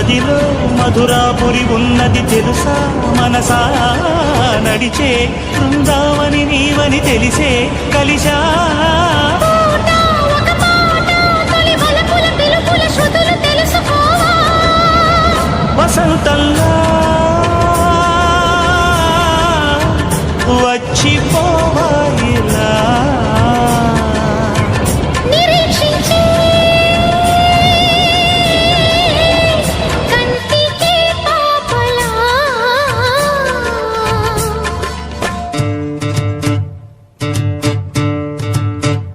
మదిలో మధురాపురి ఉన్నది తెలుసా మనసా నడిచే బృందావని నీవని తెలిసే కలిశా వసంతల్లా